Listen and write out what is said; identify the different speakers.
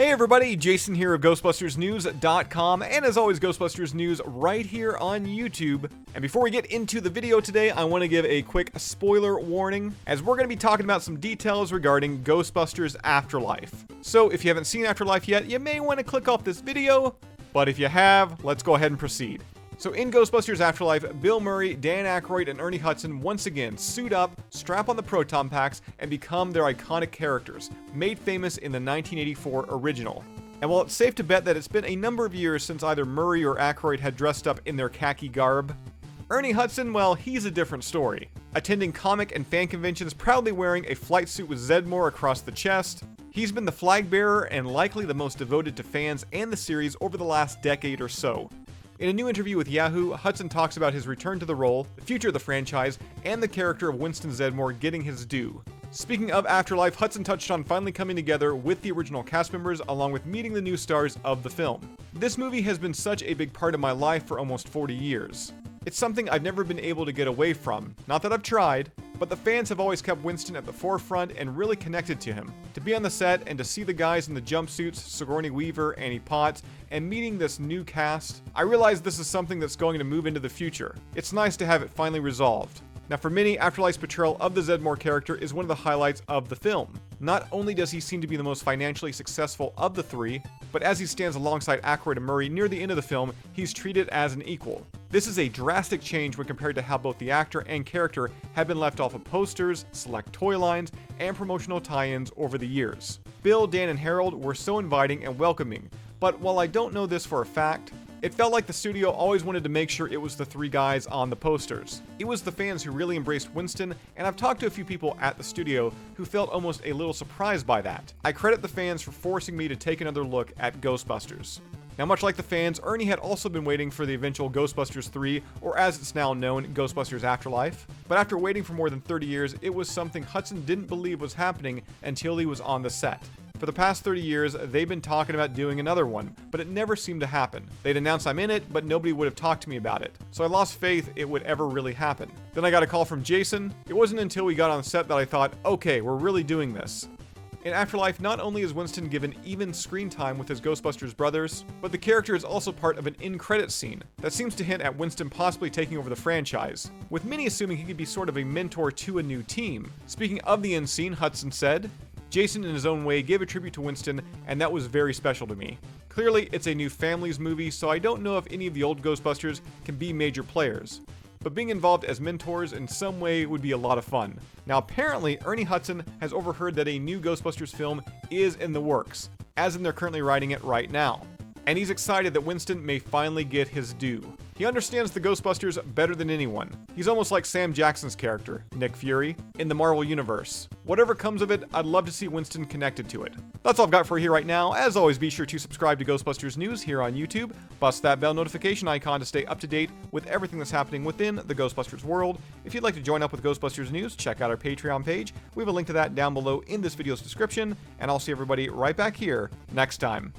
Speaker 1: Hey everybody, Jason here of GhostbustersNews.com, and as always, Ghostbusters News right here on YouTube. And before we get into the video today, I want to give a quick spoiler warning, as we're going to be talking about some details regarding Ghostbusters Afterlife. So if you haven't seen Afterlife yet, you may want to click off this video, but if you have, let's go ahead and proceed. So in Ghostbusters Afterlife, Bill Murray, Dan Aykroyd, and Ernie Hudson once again suit up, strap on the proton packs, and become their iconic characters, made famous in the 1984 original. And while it's safe to bet that it's been a number of years since either Murray or Aykroyd had dressed up in their khaki garb, Ernie Hudson, well, he's a different story. Attending comic and fan conventions proudly wearing a flight suit with Zedmore across the chest, he's been the flag bearer and likely the most devoted to fans and the series over the last decade or so. In a new interview with Yahoo, Hudson talks about his return to the role, the future of the franchise, and the character of Winston Zedmore getting his due. Speaking of Afterlife, Hudson touched on finally coming together with the original cast members along with meeting the new stars of the film. This movie has been such a big part of my life for almost 40 years. It's something I've never been able to get away from. Not that I've tried, but the fans have always kept Winston at the forefront and really connected to him. To be on the set and to see the guys in the jumpsuits, Sigourney Weaver, Annie Potts, and meeting this new cast, I realize this is something that's going to move into the future. It's nice to have it finally resolved. Now for many, Afterlife's portrayal of the Zedmore character is one of the highlights of the film. Not only does he seem to be the most financially successful of the three, but as he stands alongside Aykroyd and Murray near the end of the film, he's treated as an equal. This is a drastic change when compared to how both the actor and character have been left off of posters, select toy lines, and promotional tie-ins over the years. Bill, Dan, and Harold were so inviting and welcoming, but while I don't know this for a fact, it felt like the studio always wanted to make sure it was the three guys on the posters. It was the fans who really embraced Winston, and I've talked to a few people at the studio who felt almost a little surprised by that. I credit the fans for forcing me to take another look at Ghostbusters. Now, much like the fans, Ernie had also been waiting for the eventual Ghostbusters 3, or as it's now known, Ghostbusters Afterlife. But after waiting for more than 30 years, it was something Hudson didn't believe was happening until he was on the set. For the past 30 years, they've been talking about doing another one, but it never seemed to happen. They'd announce I'm in it, but nobody would have talked to me about it. So I lost faith it would ever really happen. Then I got a call from Jason. It wasn't until we got on set that I thought, okay, we're really doing this. In Afterlife, not only is Winston given even screen time with his Ghostbusters brothers, but the character is also part of an in-credits scene that seems to hint at Winston possibly taking over the franchise, with many assuming he could be sort of a mentor to a new team. Speaking of the end scene, Hudson said, Jason in his own way gave a tribute to Winston, and that was very special to me. Clearly, it's a new families movie, so I don't know if any of the old Ghostbusters can be major players. But being involved as mentors in some way would be a lot of fun. Now apparently, Ernie Hudson has overheard that a new Ghostbusters film is in the works, as in they're currently writing it right now. And he's excited that Winston may finally get his due. He understands the Ghostbusters better than anyone. He's almost like Sam Jackson's character, Nick Fury, in the Marvel Universe. Whatever comes of it, I'd love to see Winston connected to it. That's all I've got for you here right now. As always, be sure to subscribe to Ghostbusters News here on YouTube. Bust that bell notification icon to stay up to date with everything that's happening within the Ghostbusters world. If you'd like to join up with Ghostbusters News, check out our Patreon page. We have a link to that down below in this video's description. And I'll see everybody right back here next time.